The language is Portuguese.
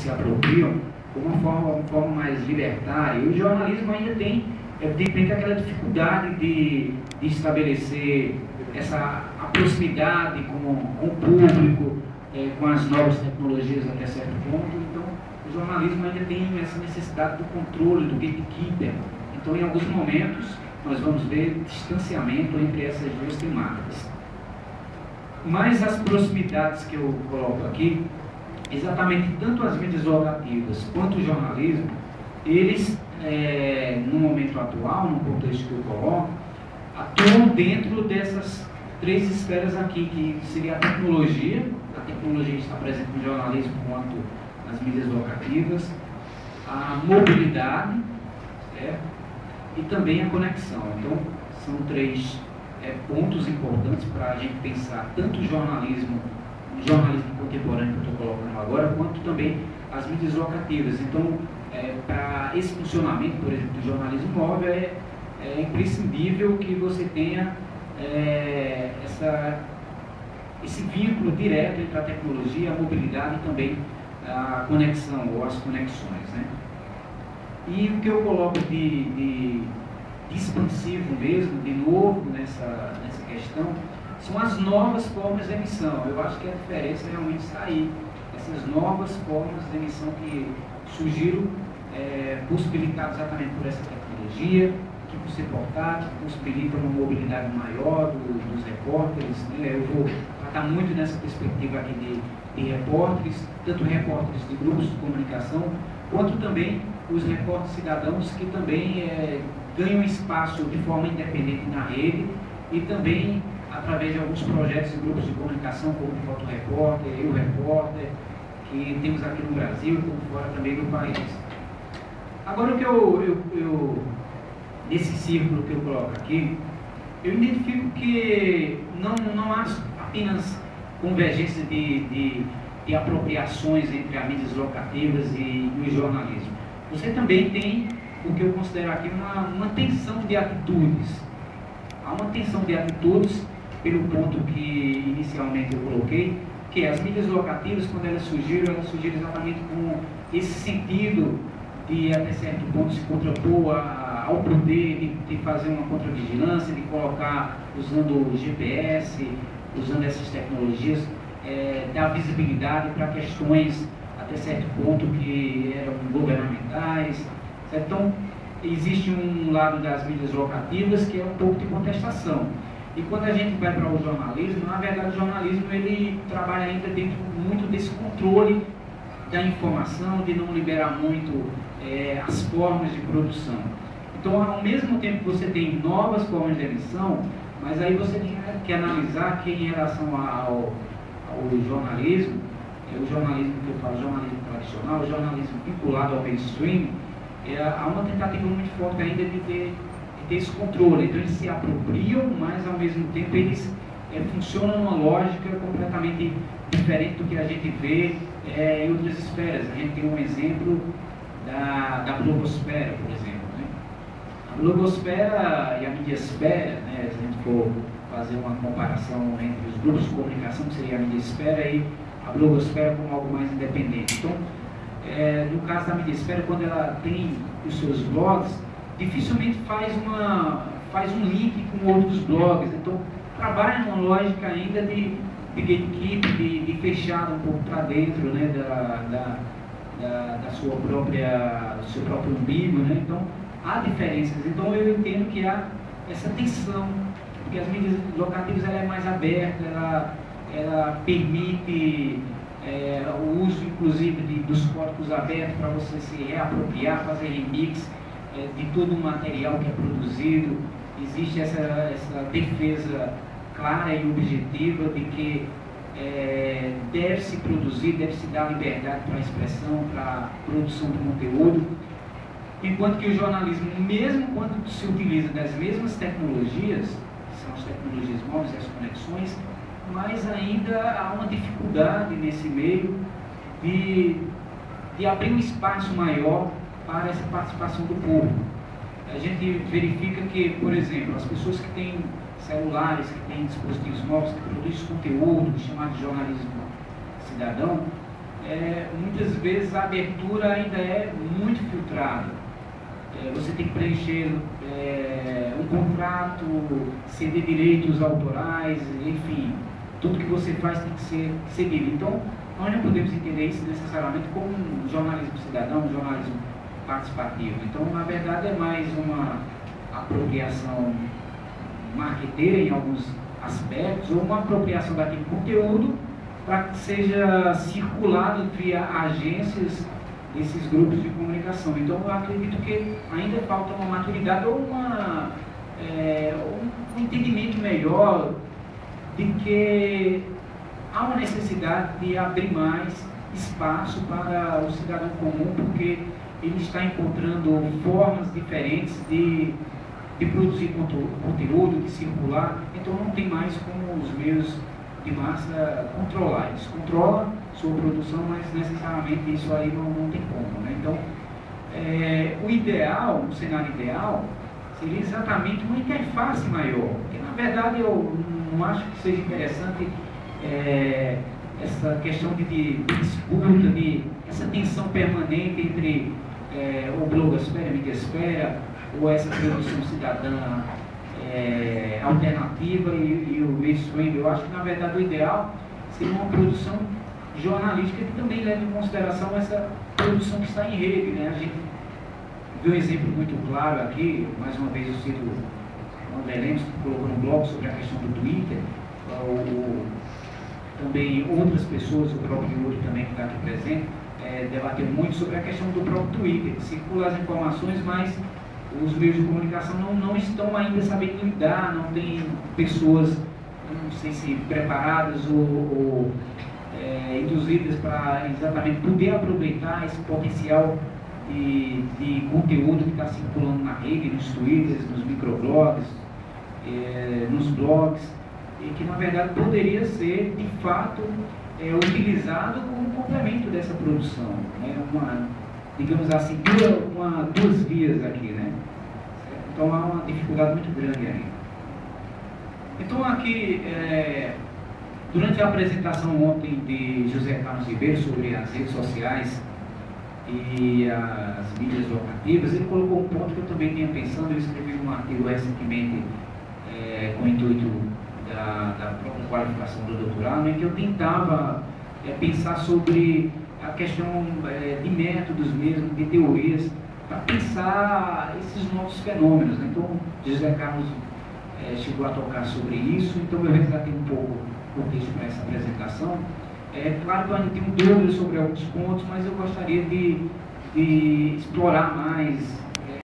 se apropriam de uma forma mais libertária. E o jornalismo ainda tem, evidentemente, aquela dificuldade de estabelecer a proximidade com o público, com as novas tecnologias até certo ponto. Então, o jornalismo ainda tem essa necessidade do controle, do gatekeeper. Então, em alguns momentos, nós vamos ver distanciamento entre essas duas temáticas. Mas as proximidades que eu coloco aqui, exatamente tanto as mídias locativas quanto o jornalismo, eles, no momento atual, no contexto que eu coloco, atuam dentro dessas três esferas aqui, que seria a tecnologia está presente no jornalismo quanto nas mídias locativas, a mobilidade, certo? E também a conexão. Então, são três pontos importantes para a gente pensar tanto o jornalismo contemporâneo que eu estou colocando agora, quanto também as mídias locativas. Então, para esse funcionamento, por exemplo, do jornalismo móvel, é imprescindível que você tenha esse vínculo direto entre a tecnologia, a mobilidade e também a conexão, ou as conexões, né? E o que eu coloco de expansivo mesmo, de novo, nessa questão, são as novas formas de emissão. Eu acho que a diferença realmente está aí. Essas novas formas de emissão que surgiram, possibilitadas exatamente por essa tecnologia, que por ser portátil, possibilita uma mobilidade maior dos repórteres, né? Eu vou tratar muito nessa perspectiva aqui de repórteres, tanto repórteres de grupos de comunicação, quanto também os repórteres cidadãos que também ganham espaço de forma independente na rede e também através de alguns projetos e grupos de comunicação, como o Foto Repórter, Eu Repórter, que temos aqui no Brasil e como fora também do país. Agora, o que eu nesse círculo que eu coloco aqui, eu identifico que não há apenas convergência de apropriações entre as mídias locativas e o jornalismo. Você também tem o que eu considero aqui uma tensão de atitudes. Há uma tensão de atitudes pelo ponto que inicialmente eu coloquei, que as mídias locativas, quando elas surgiram exatamente com esse sentido de, até certo ponto, se contrapor ao poder de fazer uma contravigilância, de colocar, usando o GPS, usando essas tecnologias, dar visibilidade para questões, até certo ponto, que eram governamentais, certo? Então, existe um lado das mídias locativas que é um pouco de contestação. E quando a gente vai para o jornalismo, na verdade o jornalismo ele trabalha ainda dentro muito desse controle da informação, de não liberar muito as formas de produção. Então, ao mesmo tempo que você tem novas formas de emissão, mas aí você tem que analisar que em relação ao jornalismo, o jornalismo que eu falo, jornalismo tradicional, o jornalismo vinculado ao mainstream, há uma tentativa muito forte ainda de ter esse controle. Então eles se apropriam, mas ao mesmo tempo eles funcionam numa lógica completamente diferente do que a gente vê em outras esferas. A gente tem um exemplo da blogosfera, por exemplo, né? A blogosfera e a midiasfera, né? Se a gente for fazer uma comparação entre os grupos de comunicação, que seria a midiasfera, e a blogosfera como algo mais independente. Então, no caso da midiasfera, quando ela tem os seus blogs, dificilmente faz um link com outros blogs. Então, trabalha numa lógica ainda de gatekeep, de fechar um pouco para dentro, né, do seu próprio umbigo, né? Então, há diferenças. Então, eu entendo que há essa tensão, porque as mídias locativas ela é mais aberta, ela permite o uso, inclusive, dos códigos abertos para você se reapropriar, fazer remix de todo o material que é produzido. Existe essa defesa clara e objetiva de que deve-se produzir, deve-se dar liberdade para a expressão, para a produção de conteúdo, enquanto que o jornalismo, mesmo quando se utiliza das mesmas tecnologias, que são as tecnologias móveis e as conexões, mas ainda há uma dificuldade nesse meio de abrir um espaço maior para essa participação do público. A gente verifica que, por exemplo, as pessoas que têm celulares, que têm dispositivos móveis, que produzem conteúdo chamado de jornalismo cidadão, muitas vezes a abertura ainda é muito filtrada. Você tem que preencher um contrato, ceder direitos autorais, enfim, tudo que você faz tem que ser seguido. Então, nós não podemos entender isso necessariamente como um jornalismo cidadão, um jornalismo participativo. Então, na verdade, é mais uma apropriação marqueteira em alguns aspectos, ou uma apropriação daquele conteúdo para que seja circulado via agências desses grupos de comunicação. Então, eu acredito que ainda falta uma maturidade ou um entendimento melhor de que há uma necessidade de abrir mais espaço para o cidadão comum, porque ele está encontrando formas diferentes de produzir conteúdo, de circular. Então não tem mais como os meios de massa controlar. Eles controlam sua produção, mas necessariamente isso aí não tem como, né? Então, o ideal, o cenário ideal, seria exatamente uma interface maior, porque na verdade eu não acho que seja interessante essa questão de disputa, essa tensão permanente entre o blogosfera, a mídiasfera, ou essa produção cidadã alternativa e o mainstream. Eu acho que na verdade o ideal seria uma produção jornalística que também leve em consideração essa produção que está em rede, né? A gente deu um exemplo muito claro aqui, mais uma vez eu cito o André Lemos, que colocou no blog sobre a questão do Twitter, também outras pessoas, o próprio Yuri também que está aqui presente, debateu muito sobre a questão do próprio Twitter. Circulam as informações, mas os meios de comunicação não estão ainda sabendo lidar, não tem pessoas, não sei se preparadas ou induzidas para exatamente poder aproveitar esse potencial de conteúdo que está circulando na rede, nos twitters, nos microblogs, nos blogs, e que na verdade poderia ser de fato utilizado como complemento dessa produção, né? Digamos assim, duas vias aqui, né? Então há uma dificuldade muito grande ainda. Então aqui, durante a apresentação ontem de José Carlos Ribeiro sobre as redes sociais e as mídias locativas, ele colocou um ponto que eu também tinha pensando. Eu escrevi um artigo recentemente com o intuito da própria qualificação do doutorado, em que eu tentava pensar sobre a questão de métodos mesmo, de teorias, para pensar esses novos fenômenos, né? Então, José Carlos chegou a tocar sobre isso, então eu resgatei um pouco o texto para essa apresentação. Claro que eu ainda tenho dúvidas sobre alguns pontos, mas eu gostaria de explorar mais